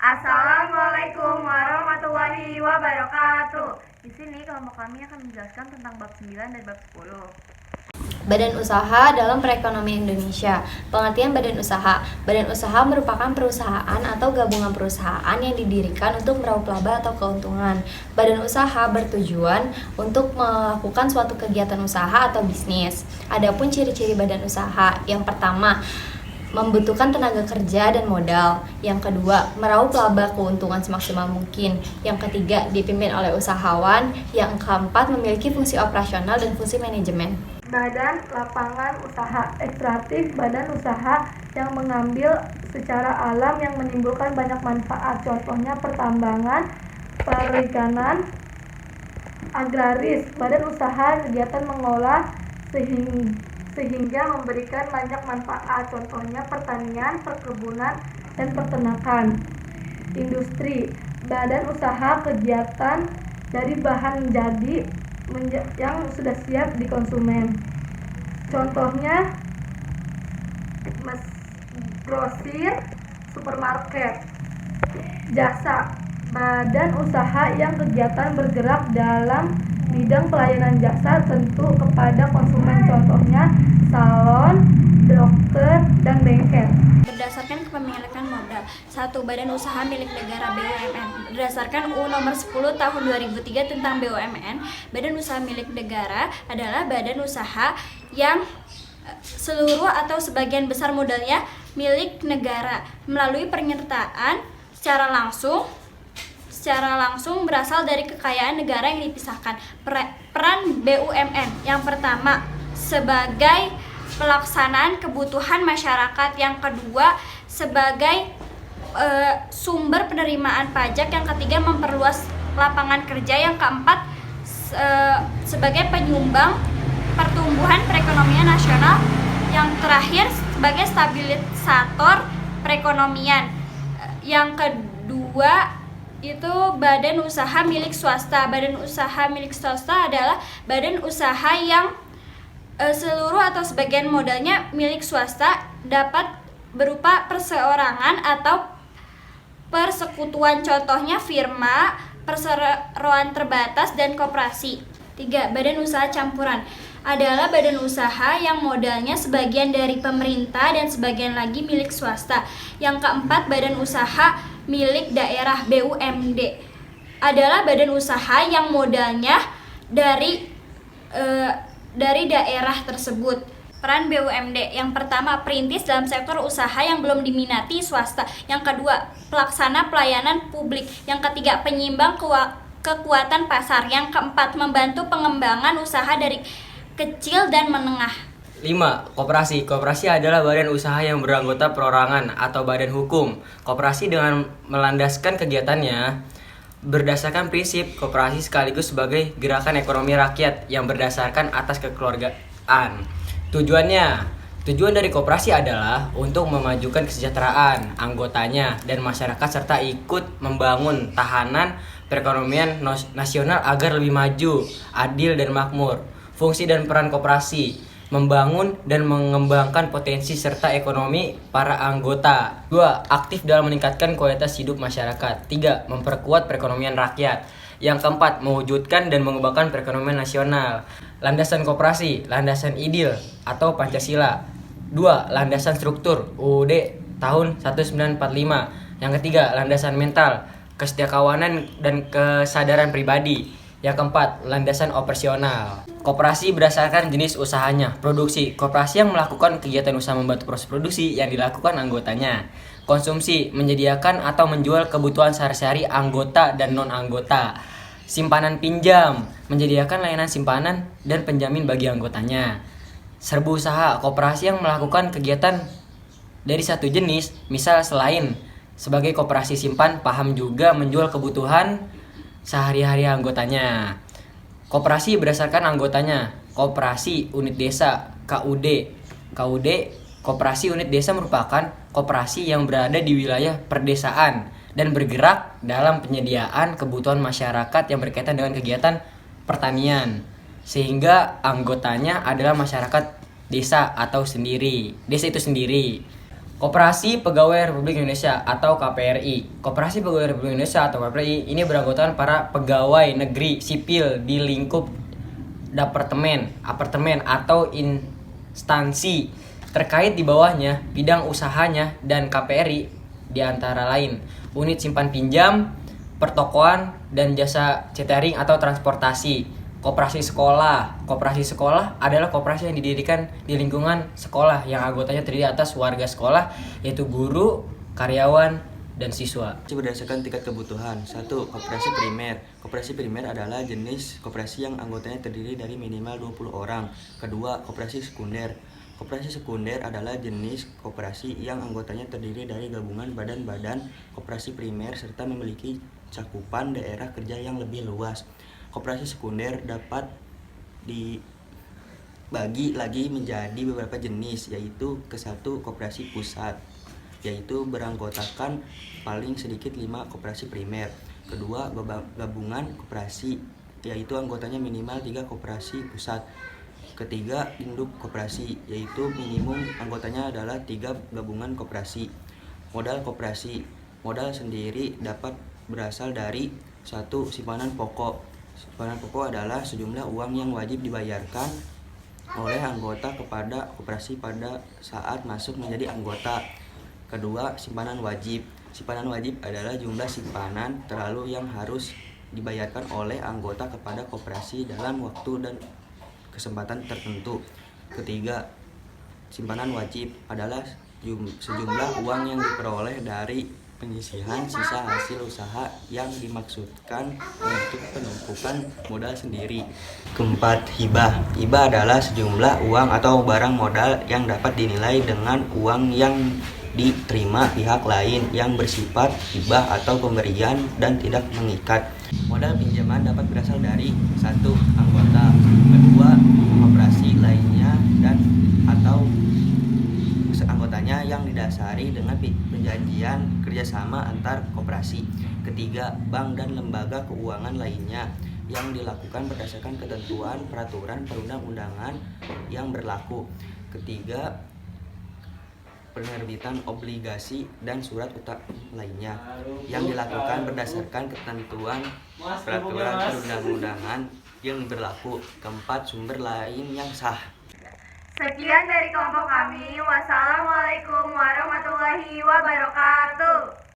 Assalamualaikum warahmatullahi wabarakatuh. Di sini kelompok kami akan menjelaskan tentang bab 9 dan bab 10. Badan usaha dalam perekonomian Indonesia. Pengertian badan usaha. Badan usaha merupakan perusahaan atau gabungan perusahaan yang didirikan untuk meraup laba atau keuntungan. Badan usaha bertujuan untuk melakukan suatu kegiatan usaha atau bisnis. Adapun ciri-ciri badan usaha, yang pertama, membutuhkan tenaga kerja dan modal. Yang kedua, meraup laba keuntungan semaksimal mungkin. Yang ketiga, dipimpin oleh usahawan. Yang keempat, memiliki fungsi operasional dan fungsi manajemen. Badan lapangan usaha ekstraktif, badan usaha yang mengambil secara alam yang menimbulkan banyak manfaat. Contohnya pertambangan, perikanan, agraris. Badan usaha kegiatan mengolah sehingga memberikan banyak manfaat. Contohnya pertanian, perkebunan, dan peternakan. Industri, badan usaha kegiatan dari bahan jadi yang sudah siap dikonsumen. Contohnya grosir, supermarket. Jasa, badan usaha yang kegiatan bergerak dalam bidang pelayanan jasa tentu kepada konsumen. Contohnya salon, dokter, dan bengkel. Berdasarkan kepemilikan modal. 1. Badan usaha milik negara BUMN. Berdasarkan UU Nomor 10 Tahun 2003 tentang BUMN, badan usaha milik negara adalah badan usaha yang seluruh atau sebagian besar modalnya milik negara melalui penyertaan secara langsung berasal dari kekayaan negara yang dipisahkan. Peran BUMN, yang pertama, sebagai pelaksanaan kebutuhan masyarakat. Yang kedua, sebagai sumber penerimaan pajak. Yang ketiga, memperluas lapangan kerja. Yang keempat, sebagai penyumbang pertumbuhan perekonomian nasional. Yang terakhir, sebagai stabilisator perekonomian. Yang kedua itu badan usaha milik swasta. Badan usaha milik swasta adalah badan usaha yang seluruh atau sebagian modalnya milik swasta, dapat berupa perseorangan atau persekutuan. Contohnya firma, perseroan terbatas, dan koperasi. 3. Badan usaha campuran adalah badan usaha yang modalnya sebagian dari pemerintah dan sebagian lagi milik swasta. Yang keempat, badan usaha milik daerah BUMD adalah badan usaha yang modalnya dari daerah tersebut. Peran BUMD, yang pertama, perintis dalam sektor usaha yang belum diminati swasta. Yang kedua, pelaksana pelayanan publik. Yang ketiga, penyimbang kekuatan pasar. Yang keempat, membantu pengembangan usaha dari kecil dan menengah. 5. Koperasi. Koperasi adalah badan usaha yang beranggota perorangan atau badan hukum. Koperasi dengan melandaskan kegiatannya berdasarkan prinsip koperasi sekaligus sebagai gerakan ekonomi rakyat yang berdasarkan atas kekeluargaan. Tujuan dari koperasi adalah untuk memajukan kesejahteraan anggotanya dan masyarakat serta ikut membangun tahanan perekonomian nasional agar lebih maju, adil, dan makmur. Fungsi dan peran koperasi: membangun dan mengembangkan potensi serta ekonomi para anggota. 2. Aktif dalam meningkatkan kualitas hidup masyarakat. 3. Memperkuat perekonomian rakyat. Yang keempat, mewujudkan dan mengembangkan perekonomian nasional. Landasan koperasi, landasan ideal atau Pancasila. 2. Landasan struktur, UUD tahun 1945. Yang ketiga, landasan mental, kesetiakawanan dan kesadaran pribadi. Yang keempat, landasan operasional. Koperasi berdasarkan jenis usahanya. Produksi, koperasi yang melakukan kegiatan usaha membantu proses produksi yang dilakukan anggotanya. Konsumsi, menyediakan atau menjual kebutuhan sehari-hari anggota dan non-anggota. Simpanan pinjam, menyediakan layanan simpanan dan penjamin bagi anggotanya. Serbu usaha, koperasi yang melakukan kegiatan dari satu jenis, misal selain sebagai koperasi simpan, paham juga menjual kebutuhan sehari-hari anggotanya. Koperasi berdasarkan anggotanya. Koperasi unit desa, KUD. Koperasi unit desa merupakan koperasi yang berada di wilayah perdesaan dan bergerak dalam penyediaan kebutuhan masyarakat yang berkaitan dengan kegiatan pertanian, sehingga anggotanya adalah masyarakat desa itu sendiri. Koperasi Pegawai Republik Indonesia atau KPRI. Koperasi Pegawai Republik Indonesia atau KPRI ini beranggotakan para pegawai negeri sipil di lingkup departemen, apartemen atau instansi terkait di bawahnya, bidang usahanya dan KPRI di antara lain unit simpan pinjam, pertokoan dan jasa catering atau transportasi. Koperasi sekolah. Koperasi sekolah adalah koperasi yang didirikan di lingkungan sekolah yang anggotanya terdiri atas warga sekolah yaitu guru, karyawan, dan siswa. Berdasarkan tingkat kebutuhan. 1. Koperasi primer. Koperasi primer adalah jenis koperasi yang anggotanya terdiri dari minimal 20 orang. Kedua, koperasi sekunder. Koperasi sekunder adalah jenis koperasi yang anggotanya terdiri dari gabungan badan-badan koperasi primer serta memiliki cakupan daerah kerja yang lebih luas. Koperasi sekunder dapat dibagi lagi menjadi beberapa jenis, yaitu ke-1 koperasi pusat, yaitu beranggotakan paling sedikit 5 koperasi primer. Kedua, gabungan koperasi, yaitu anggotanya minimal 3 koperasi pusat. Ketiga, induk koperasi, yaitu minimum anggotanya adalah 3 gabungan koperasi. Modal koperasi. Modal sendiri dapat berasal dari 1. Simpanan pokok. Simpanan pokok adalah sejumlah uang yang wajib dibayarkan oleh anggota kepada koperasi pada saat masuk menjadi anggota. Kedua, simpanan wajib. Simpanan wajib adalah jumlah simpanan terlalu yang harus dibayarkan oleh anggota kepada koperasi dalam waktu dan kesempatan tertentu. Ketiga, simpanan wajib adalah sejumlah uang yang diperoleh dari penyisihan sisa hasil usaha yang dimaksudkan untuk penumpukan modal sendiri. Keempat, hibah. Hibah adalah sejumlah uang atau barang modal yang dapat dinilai dengan uang yang diterima pihak lain yang bersifat hibah atau pemberian dan tidak mengikat. Modal pinjaman dapat berasal dari 1. Anggota, kedua koperasi lainnya dan atau anggotanya yang didasari dengan perjanjian kerjasama antar koperasi. Ketiga, bank dan lembaga keuangan lainnya yang dilakukan berdasarkan ketentuan peraturan perundang-undangan yang berlaku. Ketiga, penerbitan obligasi dan surat utang lainnya yang dilakukan berdasarkan ketentuan peraturan perundang-undangan yang berlaku. Keempat, sumber lain yang sah. Sekian dari kelompok kami. Wassalamualaikum warahmatullahi wabarakatuh.